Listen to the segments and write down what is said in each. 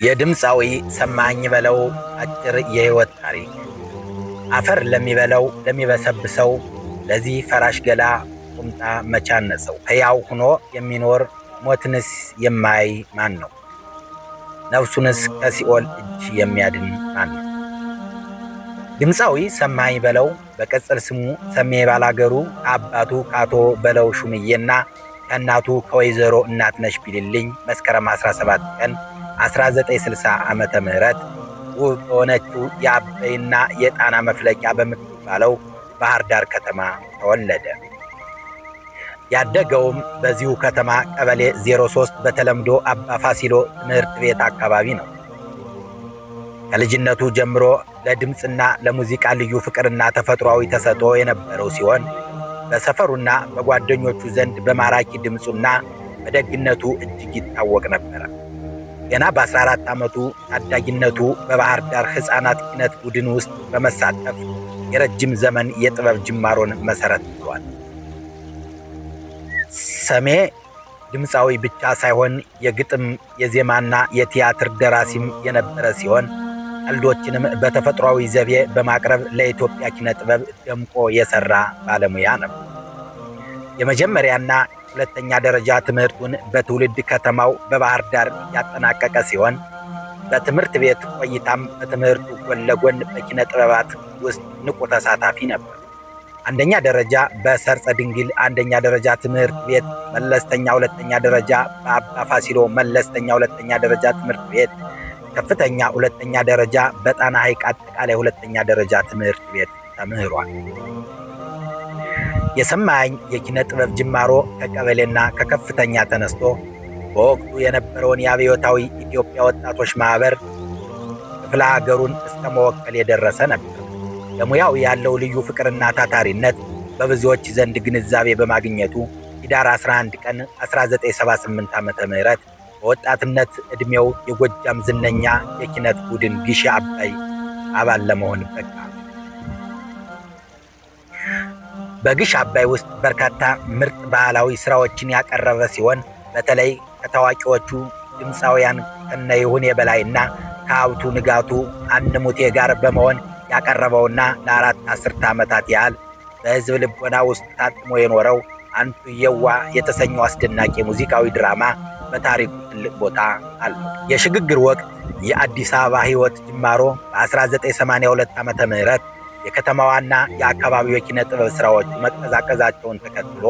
የድምፃዊ ሰማኸኝ በለው አጭር የህይወት ታሪክ። አፈር ለሚበላው ለሚበሰብሰው ለዚህ ፈራሽ ገላ ቁምጣ መቻነሰው ሕያው ሆኖ የሚኖር ሞትንስ የማይ ማን ነው? ነፍሱንስ ከሲኦል እጅ የሚያድን ማን ነው? ድምፃዊ ሰማኸኝ በለው በቅጽል ስሙ ሰሜ ባላገሩ ከአባቱ ከአቶ በለው ሹምዬና ከእናቱ ከወይዘሮ እናትነሽ ቢልልኝ መስከረም 17 ቀን 1960 ዓመተ ምህረት ውብ በሆነችው የአባይና የጣና መፍለቂያ በምትባለው ባህር ዳር ከተማ ተወለደ። ያደገውም በዚሁ ከተማ ቀበሌ 03 በተለምዶ አባ ፋሲሎ ትምህርት ቤት አካባቢ ነው። ከልጅነቱ ጀምሮ ለድምፅና ለሙዚቃ ልዩ ፍቅርና ተፈጥሯዊ ተሰጥኦ የነበረው ሲሆን በሰፈሩና በጓደኞቹ ዘንድ በማራኪ ድምፁና በደግነቱ እጅግ ይታወቅ ነበር። ገና በ14 ዓመቱ ታዳጊነቱ በባህር ዳር ሕፃናት ኪነት ቡድን ውስጥ በመሳተፍ የረጅም ዘመን የጥበብ ጅማሮን መሰረት ጥሏል። ሰሜ ድምፃዊ ብቻ ሳይሆን የግጥም የዜማና የቲያትር ደራሲም የነበረ ሲሆን ቀልዶችንም በተፈጥሯዊ ዘቤ በማቅረብ ለኢትዮጵያ ኪነ ጥበብ ደምቆ የሰራ ባለሙያ ነው። የመጀመሪያና ሁለተኛ ደረጃ ትምህርቱን በትውልድ ከተማው በባህር ዳር ያጠናቀቀ ሲሆን በትምህርት ቤት ቆይታም በትምህርቱ ጎን ለጎን በኪነ ጥበባት ውስጥ ንቁ ተሳታፊ ነበር። አንደኛ ደረጃ በሰርጸ ድንግል አንደኛ ደረጃ ትምህርት ቤት፣ መለስተኛ ሁለተኛ ደረጃ በአባ ፋሲሎ መለስተኛ ሁለተኛ ደረጃ ትምህርት ቤት፣ ከፍተኛ ሁለተኛ ደረጃ በጣና ሐይቅ አጠቃላይ ሁለተኛ ደረጃ ትምህርት ቤት ተምህሯል። የሰማኸኝ የኪነ ጥበብ ጅማሮ ከቀበሌና ከከፍተኛ ተነስቶ በወቅቱ የነበረውን የአብዮታዊ ኢትዮጵያ ወጣቶች ማህበር ክፍለ ሀገሩን እስከ መወከል የደረሰ ነበር። ለሙያው ያለው ልዩ ፍቅርና ታታሪነት በብዙዎች ዘንድ ግንዛቤ በማግኘቱ ኅዳር 11 ቀን 1978 ዓ.ም በወጣትነት ዕድሜው የጎጃም ዝነኛ የኪነት ቡድን ግሽ አባይ አባል ለመሆን በቃ። በግሽ አባይ ውስጥ በርካታ ምርጥ ባህላዊ ስራዎችን ያቀረበ ሲሆን በተለይ ከታዋቂዎቹ ድምፃውያን ከነ ይሁኔ በላይና ከሀብቱ ንጋቱ አንሙቴ ጋር በመሆን ያቀረበውና ለአራት አስርተ ዓመታት ያህል በሕዝብ ልቦና ውስጥ ታትሞ የኖረው አንቱ የዋ የተሰኘው አስደናቂ ሙዚቃዊ ድራማ በታሪኩ ትልቅ ቦታ አለው። የሽግግር ወቅት የአዲስ አበባ ሕይወት ጅማሮ በ1982 ዓመተ ምህረት የከተማዋና የአካባቢው የኪነ ጥበብ ስራዎች መቀዛቀዛቸውን ተከትሎ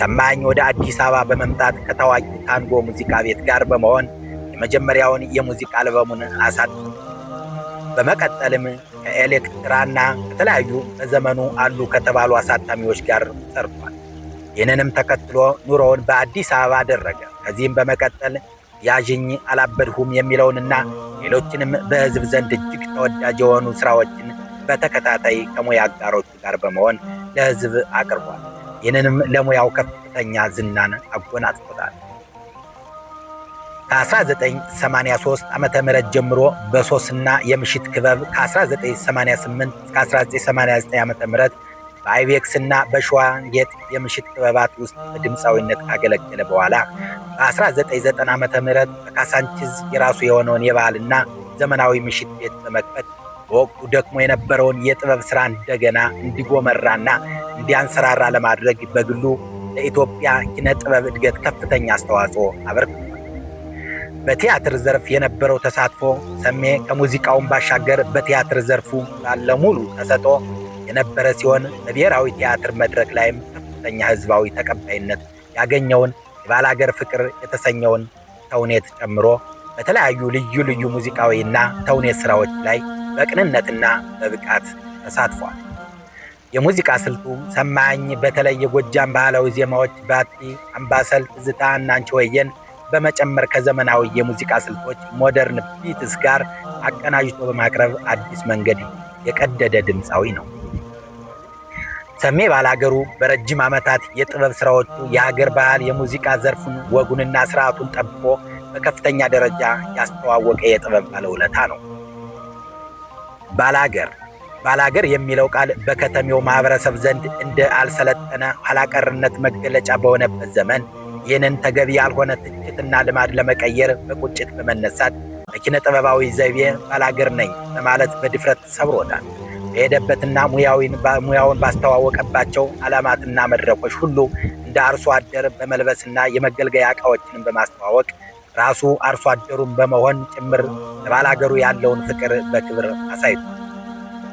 ሰማኸኝ ወደ አዲስ አበባ በመምጣት ከታዋቂው ታንጎ ሙዚቃ ቤት ጋር በመሆን የመጀመሪያውን የሙዚቃ አልበሙን አሳተመ። በመቀጠልም ከኤሌክትራና ከተለያዩ በዘመኑ አሉ ከተባሉ አሳታሚዎች ጋር ሰርቷል። ይህንንም ተከትሎ ኑሮውን በአዲስ አበባ አደረገ። ከዚህም በመቀጠል ያዥኝ አላበድሁም የሚለውንና ሌሎችንም በሕዝብ ዘንድ እጅግ ተወዳጅ የሆኑ ስራዎችን በተከታታይ ከሙያ አጋሮቹ ጋር በመሆን ለሕዝብ አቅርቧል። ይህንንም ለሙያው ከፍተኛ ዝናን አጎናጽፎታል። ከ1983 ዓመተ ምህረት ጀምሮ በሶስና የምሽት ክበብ ከ1988 እስከ 1989 ዓመተ ምህረት በአይቤክስና በሸዋ ጌጥ የምሽት ክበባት ውስጥ በድምፃዊነት ካገለገለ በኋላ በ1990 ዓመተ ምህረት በካሳንቺዝ የራሱ የሆነውን የባህልና ዘመናዊ ምሽት ቤት በመክፈት በወቅቱ ደክሞ የነበረውን የጥበብ ሥራ እንደገና እንዲጎመራና እንዲያንሰራራ ለማድረግ በግሉ ለኢትዮጵያ ኪነ ጥበብ እድገት ከፍተኛ አስተዋጽኦ አበርክቷል። በቲያትር ዘርፍ የነበረው ተሳትፎ ሰሜ ከሙዚቃውን ባሻገር በቲያትር ዘርፉ ባለ ሙሉ ተሰጥኦ የነበረ ሲሆን በብሔራዊ ቲያትር መድረክ ላይም ከፍተኛ ሕዝባዊ ተቀባይነት ያገኘውን የባላገር ፍቅር የተሰኘውን ተውኔት ጨምሮ በተለያዩ ልዩ ልዩ ሙዚቃዊና ተውኔት ስራዎች ላይ በቅንነትና በብቃት ተሳትፏል። የሙዚቃ ስልቱ ሰማኸኝ በተለይ የጎጃም ባህላዊ ዜማዎች ባቲ፣ አምባሰል፣ ትዝታ እና አንቺ ሆዬን በመጨመር ከዘመናዊ የሙዚቃ ስልቶች ሞደርን ቢትስ ጋር አቀናጅቶ በማቅረብ አዲስ መንገድ የቀደደ ድምፃዊ ነው። ሰሜ ባላገሩ በረጅም ዓመታት የጥበብ ስራዎቹ የሀገር ባህል የሙዚቃ ዘርፉን ወጉንና ስርዓቱን ጠብቆ በከፍተኛ ደረጃ ያስተዋወቀ የጥበብ ባለውለታ ነው። ባላገር የሚለው ቃል በከተሜው ማህበረሰብ ዘንድ እንደ አልሰለጠነ ኋላቀርነት መገለጫ በሆነበት ዘመን ይህንን ተገቢ ያልሆነ ትችትና ልማድ ለመቀየር በቁጭት በመነሳት በኪነ ጥበባዊ ዘይቤ ባላገር ነኝ በማለት በድፍረት ሰብሮታል። በሄደበትና ሙያውን ባስተዋወቀባቸው ዓላማትና መድረኮች ሁሉ እንደ አርሶ አደር በመልበስና የመገልገያ ዕቃዎችን በማስተዋወቅ ራሱ አርሶ አደሩን በመሆን ጭምር ለባላገሩ ያለውን ፍቅር በክብር አሳይቷል።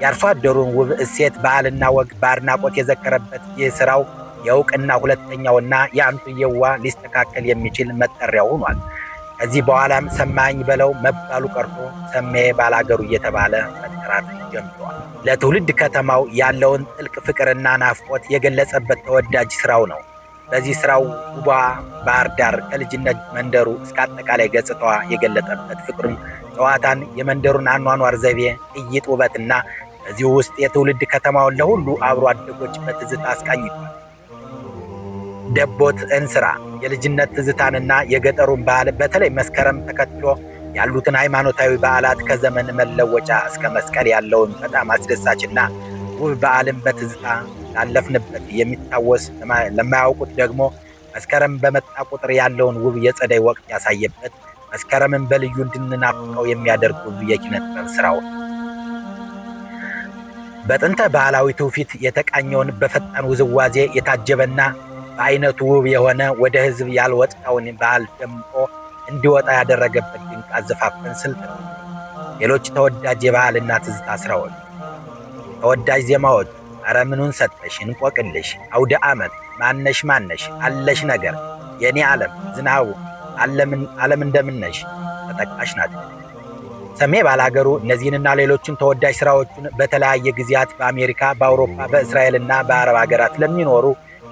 የአርሶ አደሩን ውብ እሴት፣ ባህልና ወግ በአድናቆት የዘከረበት ይህ ስራው የእውቅና ሁለተኛውና የአንቱየዋ ሊስተካከል የሚችል መጠሪያው ሆኗል። ከዚህ በኋላም ሰማኝ በለው መባሉ ቀርቶ ሰሜ ባላገሩ እየተባለ መጠራት ጀምሯል። ለትውልድ ከተማው ያለውን ጥልቅ ፍቅርና ናፍቆት የገለጸበት ተወዳጅ ስራው ነው። በዚህ ስራው ውቧ ባህር ዳር ከልጅነት መንደሩ እስከ አጠቃላይ ገጽታዋ የገለጠበት ፍቅሩን፣ ጨዋታን፣ የመንደሩን አኗኗር ዘይቤ፣ ቅይጥ ውበትና በዚሁ ውስጥ የትውልድ ከተማውን ለሁሉ አብሮ አደጎች በትዝታ አስቃኝቷል። ደቦት እንስራ የልጅነት ትዝታንና የገጠሩን ባህል በተለይ መስከረም ተከትሎ ያሉትን ሃይማኖታዊ በዓላት ከዘመን መለወጫ እስከ መስቀል ያለውን በጣም አስደሳችና ውብ በዓልን በትዝታ ላለፍንበት የሚታወስ፣ ለማያውቁት ደግሞ መስከረም በመጣ ቁጥር ያለውን ውብ የጸደይ ወቅት ያሳየበት፣ መስከረምን በልዩ እንድንናፍቀው የሚያደርግ ውብ የኪነ ጥበብ ስራው በጥንተ ባህላዊ ትውፊት የተቃኘውን በፈጣን ውዝዋዜ የታጀበና በአይነቱ ውብ የሆነ ወደ ህዝብ ያልወጣውን ባህል ደምቆ እንዲወጣ ያደረገበት ድንቅ አዘፋፈን ስልት ነው። ሌሎች ተወዳጅ የባህልና ትዝታ ስራዎች፣ ተወዳጅ ዜማዎች አረ ምኑን ሰጠሽ፣ እንቆቅልሽ፣ አውደ ዓመት፣ ማነሽ፣ አለሽ ነገር፣ የኔ ዓለም፣ ዝናቡ፣ ዓለም እንደምነሽ ተጠቃሽ ናቸው። ሰሜ ባላገሩ እነዚህንና ሌሎችን ተወዳጅ ስራዎቹን በተለያየ ጊዜያት በአሜሪካ፣ በአውሮፓ፣ በእስራኤልና በአረብ ሀገራት ለሚኖሩ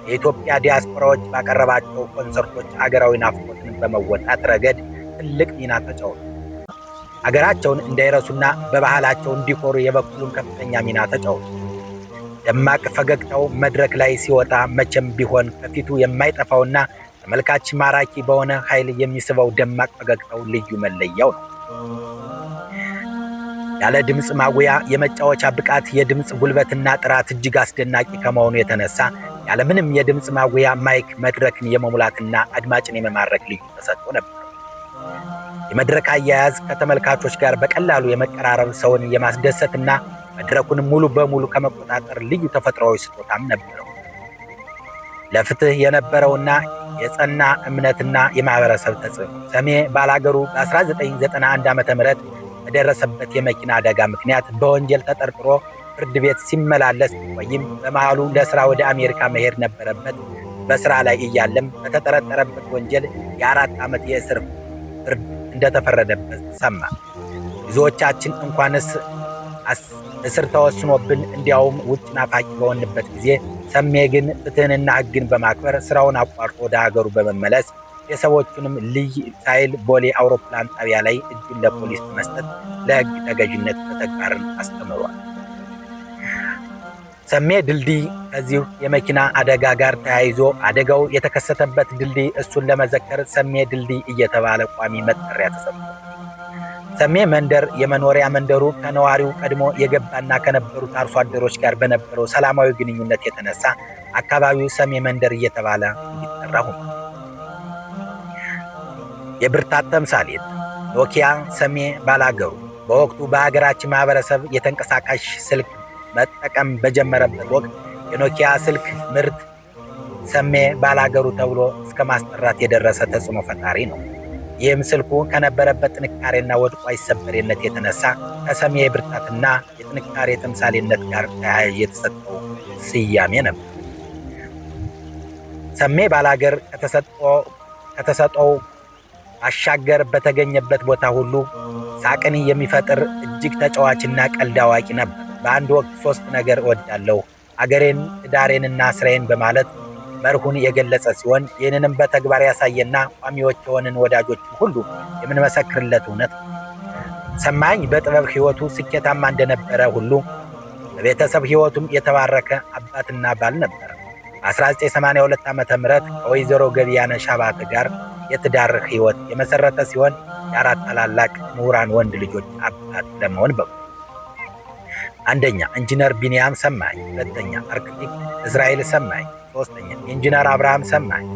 የኢትዮጵያ ዲያስፖራዎች ባቀረባቸው ኮንሰርቶች አገራዊ ናፍቆትን በመወጣት ረገድ ትልቅ ሚና ተጫውቷል። አገራቸውን እንዳይረሱና በባህላቸው እንዲኮሩ የበኩሉን ከፍተኛ ሚና ተጫውቷል። ደማቅ ፈገግታው መድረክ ላይ ሲወጣ መቼም ቢሆን ከፊቱ የማይጠፋውና ተመልካች ማራኪ በሆነ ኃይል የሚስበው ደማቅ ፈገግታው ልዩ መለያው ነው። ያለ ድምፅ ማጉያ የመጫወቻ ብቃት፣ የድምፅ ጉልበትና ጥራት እጅግ አስደናቂ ከመሆኑ የተነሳ ያለምንም የድምፅ ማጉያ ማይክ መድረክን የመሙላትና አድማጭን የመማረክ ልዩ ተሰጥቶ ነበር። የመድረክ አያያዝ ከተመልካቾች ጋር በቀላሉ የመቀራረብ፣ ሰውን የማስደሰትና መድረኩን ሙሉ በሙሉ ከመቆጣጠር ልዩ ተፈጥሯዊ ስጦታም ነበረው። ለፍትህ የነበረውና የጸና እምነትና የማህበረሰብ ተጽዕኖ ሰሜ ባላገሩ በ1991 ዓ.ም በደረሰበት የመኪና አደጋ ምክንያት በወንጀል ተጠርጥሮ ፍርድ ቤት ሲመላለስ ቢቆይም በመሃሉ ለስራ ወደ አሜሪካ መሄድ ነበረበት። በስራ ላይ እያለም በተጠረጠረበት ወንጀል የ4 ዓመት የእስር ፍርድ እንደተፈረደበት ሰማ። ብዙዎቻችን እንኳንስ እስር ተወስኖብን እንዲያውም ውጭ ናፋቂ በሆንበት ጊዜ ሰሜ ግን ፍትህንና ሕግን በማክበር ስራውን አቋርጦ ወደ ሀገሩ በመመለስ ቤተሰቦቹንም ልይ ሳይል ቦሌ አውሮፕላን ጣቢያ ላይ እጁን ለፖሊስ በመስጠት ለሕግ ተገዥነት በተግባርን አስተምሯል። ሰሜ ድልድይ ከዚሁ የመኪና አደጋ ጋር ተያይዞ አደጋው የተከሰተበት ድልድይ እሱን ለመዘከር ሰሜ ድልድይ እየተባለ ቋሚ መጠሪያ ተሰጥቷል። ሰሜ መንደር የመኖሪያ መንደሩ ከነዋሪው ቀድሞ የገባና ከነበሩት አርሶ አደሮች ጋር በነበረው ሰላማዊ ግንኙነት የተነሳ አካባቢው ሰሜ መንደር እየተባለ እንዲጠራ ሆኗል። የብርታት ተምሳሌት ኖኪያ ሰሜ ባላገሩ በወቅቱ በሀገራችን ማህበረሰብ የተንቀሳቃሽ ስልክ መጠቀም በጀመረበት ወቅት የኖኪያ ስልክ ምርት ሰሜ ባላገሩ ተብሎ እስከ ማስጠራት የደረሰ ተጽዕኖ ፈጣሪ ነው። ይህም ስልኩ ከነበረበት ጥንካሬና ወድቆ አይሰበሬነት የተነሳ ከሰሜ የብርታትና የጥንካሬ ተምሳሌነት ጋር ተያያዥ የተሰጠው ስያሜ ነበር። ሰሜ ባላገር ከተሰጠው አሻገር በተገኘበት ቦታ ሁሉ ሳቅን የሚፈጥር እጅግ ተጫዋችና ቀልድ አዋቂ ነበር። በአንድ ወቅት 3 ነገር እወዳለሁ፣ አገሬን፣ ትዳሬንና ስራዬን በማለት መርሁን የገለጸ ሲሆን ይህንንም በተግባር ያሳየና ቋሚዎች የሆንን ወዳጆች ሁሉ የምንመሰክርለት እውነት ነው። ሰማኝ በጥበብ ሕይወቱ ስኬታማ እንደነበረ ሁሉ በቤተሰብ ሕይወቱም የተባረከ አባትና ባል ነበር። በ1982 ዓ.ም ከወይዘሮ ገቢያነሽ አባተ ጋር የትዳር ሕይወት የመሰረተ ሲሆን የ4 ታላላቅ ምሁራን ወንድ ልጆች አባት ለመሆን በቁ። አንደኛ ኢንጂነር ቢንያም ሰማኝ፣ ሁለተኛ አርክቴክት እስራኤል ሰማኝ፣ ሶስተኛ ኢንጂነር አብርሃም ሰማኝ፣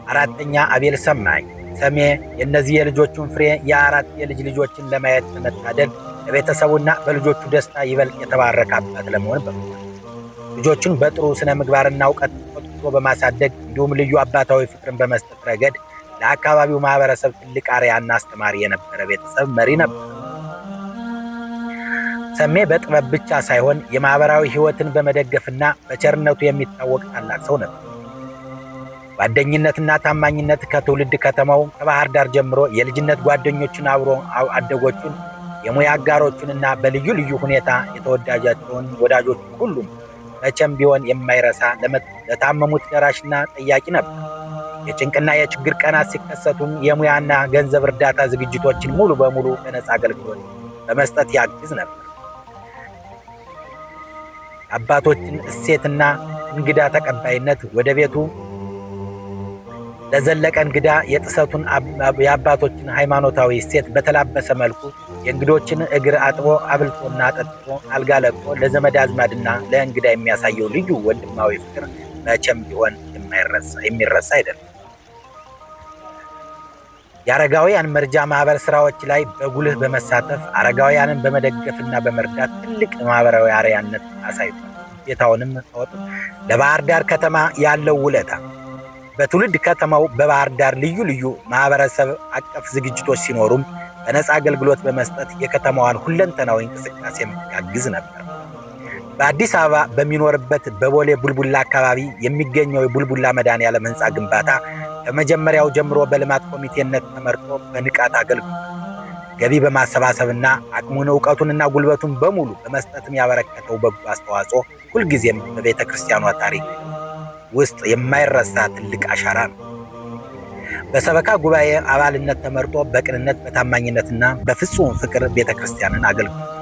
አራተኛ አቤል ሰማኝ፣ ሰሜ የእነዚህ የልጆቹን ፍሬ የ4 የልጅ ልጆችን ለማየት በመታደል በቤተሰቡና በልጆቹ ደስታ ይበልጥ የተባረከ አባት ለመሆን በቅቷል። ልጆቹን በጥሩ ስነ ምግባርና እውቀት ቆጥቶ በማሳደግ እንዲሁም ልዩ አባታዊ ፍቅርን በመስጠት ረገድ ለአካባቢው ማህበረሰብ ትልቅ አርአያና አስተማሪ የነበረ ቤተሰብ መሪ ነበር። ሰሜ በጥበብ ብቻ ሳይሆን የማህበራዊ ህይወትን በመደገፍና በቸርነቱ የሚታወቅ ታላቅ ሰው ነበር። ጓደኝነትና ታማኝነት ከትውልድ ከተማው ከባህር ዳር ጀምሮ የልጅነት ጓደኞችን፣ አብሮ አደጎቹን፣ የሙያ አጋሮቹንና በልዩ ልዩ ሁኔታ የተወዳጃቸውን ወዳጆቹን ሁሉም መቼም ቢሆን የማይረሳ ለታመሙት ደራሽና ጠያቂ ነበር። የጭንቅና የችግር ቀናት ሲከሰቱም የሙያና ገንዘብ እርዳታ ዝግጅቶችን ሙሉ በሙሉ በነፃ አገልግሎት በመስጠት ያግዝ ነበር። አባቶችን እሴትና እንግዳ ተቀባይነት ወደ ቤቱ ለዘለቀ እንግዳ የጥሰቱን የአባቶችን ሃይማኖታዊ እሴት በተላበሰ መልኩ የእንግዶችን እግር አጥቦ አብልቶና ጠጥቶ አልጋ ለቆ ለዘመድ አዝማድና ለእንግዳ የሚያሳየው ልዩ ወንድማዊ ፍቅር መቼም ቢሆን የሚረሳ አይደለም። የአረጋውያን መርጃ ማህበር ስራዎች ላይ በጉልህ በመሳተፍ አረጋውያንን በመደገፍና በመርዳት ትልቅ ማህበራዊ አርአያነት አሳይቷል። ጌታውንም ተወጥቶ ለባህር ዳር ከተማ ያለው ውለታ በትውልድ ከተማው በባህር ዳር ልዩ ልዩ ማህበረሰብ አቀፍ ዝግጅቶች ሲኖሩም በነፃ አገልግሎት በመስጠት የከተማዋን ሁለንተናዊ እንቅስቃሴ ያግዝ ነበር። በአዲስ አበባ በሚኖርበት በቦሌ ቡልቡላ አካባቢ የሚገኘው የቡልቡላ መድኃኔዓለም ህንፃ ግንባታ ከመጀመሪያው ጀምሮ በልማት ኮሚቴነት ተመርጦ በንቃት አገልግሏል። ገቢ በማሰባሰብና አቅሙን እውቀቱንና ጉልበቱን በሙሉ በመስጠትም ያበረከተው በጎ አስተዋጽኦ ሁልጊዜም በቤተ ክርስቲያኗ ታሪክ ውስጥ የማይረሳ ትልቅ አሻራ ነው። በሰበካ ጉባኤ አባልነት ተመርጦ በቅንነት በታማኝነትና በፍጹም ፍቅር ቤተ ክርስቲያንን አገልግሏል።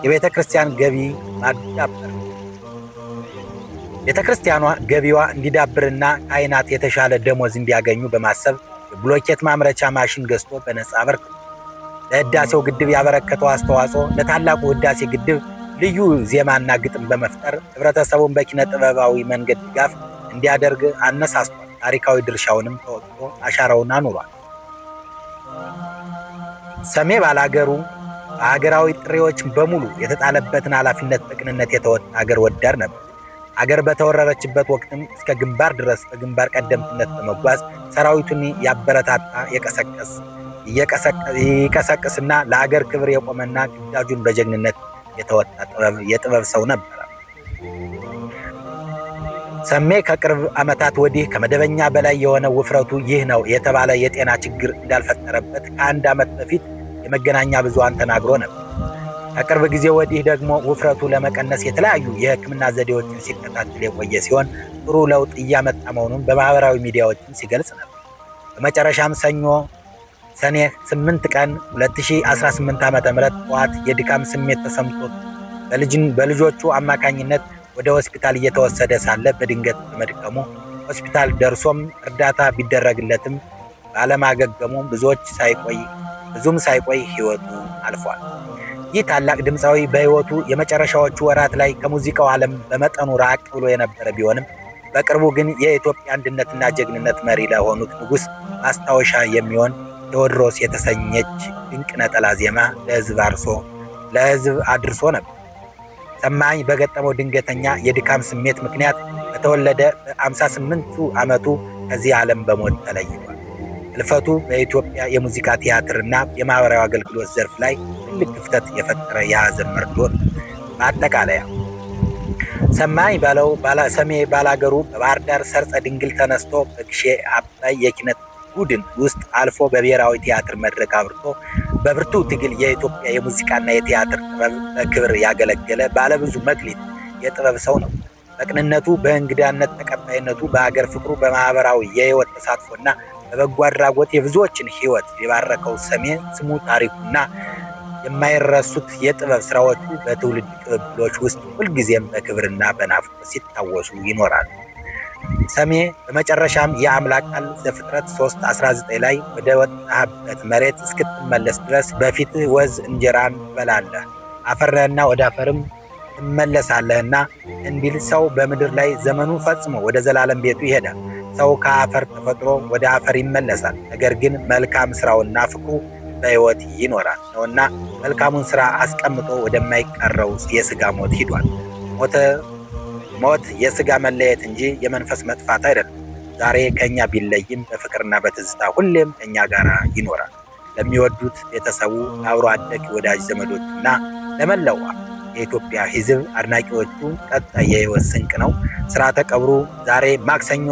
የቤተ ክርስቲያን ገቢ ማዳበር ቤተ ክርስቲያኗ ገቢዋ እንዲዳብርና ካህናት የተሻለ ደሞዝ እንዲያገኙ በማሰብ የብሎኬት ማምረቻ ማሽን ገዝቶ በነፃ አበርክቷል። ለህዳሴው ግድብ ያበረከተው አስተዋጽኦ ለታላቁ ህዳሴ ግድብ ልዩ ዜማና ግጥም በመፍጠር ህብረተሰቡን በኪነ ጥበባዊ መንገድ ድጋፍ እንዲያደርግ አነሳስቷል። ታሪካዊ ድርሻውንም ተወጥቶ አሻራውን አኑሯል። ሰሜ ባላገሩ በሀገራዊ ጥሪዎች በሙሉ የተጣለበትን ኃላፊነት በቅንነት የተወጣ ሀገር ወዳድ ነበር። ሀገር በተወረረችበት ወቅትም እስከ ግንባር ድረስ በግንባር ቀደምትነት በመጓዝ ሰራዊቱን ያበረታታ ይቀሰቅስና ለሀገር ክብር የቆመና ግዳጁን በጀግንነት የተወጣ የጥበብ ሰው ነበር። ሰሜ ከቅርብ ዓመታት ወዲህ ከመደበኛ በላይ የሆነ ውፍረቱ ይህ ነው የተባለ የጤና ችግር እንዳልፈጠረበት ከ1 ዓመት በፊት የመገናኛ ብዙሃን ተናግሮ ነበር። ከቅርብ ጊዜ ወዲህ ደግሞ ውፍረቱ ለመቀነስ የተለያዩ የሕክምና ዘዴዎችን ሲከታተል የቆየ ሲሆን ጥሩ ለውጥ እያመጣ መሆኑን በማህበራዊ ሚዲያዎችን ሲገልጽ ነበር። በመጨረሻም ሰኔ 8 ቀን 2018 ዓ.ም ጠዋት የድካም ስሜት ተሰምቶት በልጆቹ አማካኝነት ወደ ሆስፒታል እየተወሰደ ሳለ በድንገት በመድከሙ ሆስፒታል ደርሶም እርዳታ ቢደረግለትም ባለማገገሙ ብዙም ሳይቆይ ህይወቱ አልፏል። ይህ ታላቅ ድምፃዊ በህይወቱ የመጨረሻዎቹ ወራት ላይ ከሙዚቃው ዓለም በመጠኑ ራቅ ብሎ የነበረ ቢሆንም በቅርቡ ግን የኢትዮጵያ አንድነትና ጀግንነት መሪ ለሆኑት ንጉሥ ማስታወሻ የሚሆን ቴዎድሮስ የተሰኘች ድንቅ ነጠላ ዜማ ለህዝብ አድርሶ ነበር። ሰማኝ በገጠመው ድንገተኛ የድካም ስሜት ምክንያት በተወለደ በ58 ዓመቱ ከዚህ ዓለም በሞት ተለይቷል። ህልፈቱ በኢትዮጵያ የሙዚቃ ቲያትርና የማህበራዊ አገልግሎት ዘርፍ ላይ ትልቅ ክፍተት የፈጠረ የሀዘን መርዶ ነው። በአጠቃላይ ሰማኝ ሰሜ ባላገሩ በባህር ዳር ሰርጸ ድንግል ተነስቶ በግሼ አባይ የኪነት ቡድን ውስጥ አልፎ በብሔራዊ ቲያትር መድረክ አብርቶ በብርቱ ትግል የኢትዮጵያ የሙዚቃና የቲያትር ጥበብ በክብር ያገለገለ ባለብዙ መክሊት የጥበብ ሰው ነው። በቅንነቱ፣ በእንግዳነት ተቀባይነቱ፣ በሀገር ፍቅሩ፣ በማህበራዊ የህይወት ተሳትፎና በበጎ አድራጎት የብዙዎችን ህይወት የባረከው ሰሜ ስሙ፣ ታሪኩና የማይረሱት የጥበብ ስራዎቹ በትውልድ ቅብብሎች ውስጥ ሁልጊዜም በክብርና በናፍቆት ሲታወሱ ይኖራሉ። ሰሜ በመጨረሻም የአምላክ ቃል ዘፍጥረት 3:19 ላይ ወደ ወጣህበት መሬት እስክትመለስ ድረስ በፊትህ ወዝ እንጀራን ትበላለህ፣ አፈር ነህና ወደ አፈርም ትመለሳለህና እንዲል ሰው በምድር ላይ ዘመኑ ፈጽሞ ወደ ዘላለም ቤቱ ይሄዳል። ሰው ከአፈር ተፈጥሮ ወደ አፈር ይመለሳል። ነገር ግን መልካም ስራውና ፍቅሩ በሕይወት ይኖራል ነውና መልካሙን ስራ አስቀምጦ ወደማይቀረው የሥጋ ሞት ሂዷል። ሞት የሥጋ መለየት እንጂ የመንፈስ መጥፋት አይደለም። ዛሬ ከእኛ ቢለይም በፍቅርና በትዝታ ሁሌም ከእኛ ጋር ይኖራል። ለሚወዱት ቤተሰቡ፣ ለአብሮ አደግ ወዳጅ ዘመዶቹና ለመላው የኢትዮጵያ ሕዝብ አድናቂዎቹ ቀጣይ የሕይወት ስንቅ ነው። ሥርዓተ ቀብሩ ዛሬ ማክሰኞ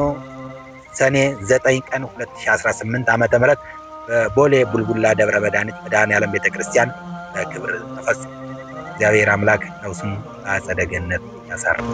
ሰኔ 9 ቀን 2018 ዓ.ም በቦሌ ቡልቡላ ደብረ መድኃኔዓለም ቤተክርስቲያን በክብር ተፈጽሟል። እግዚአብሔር አምላክ ነፍሱን በአጸደ ገነት ያሳርፍ።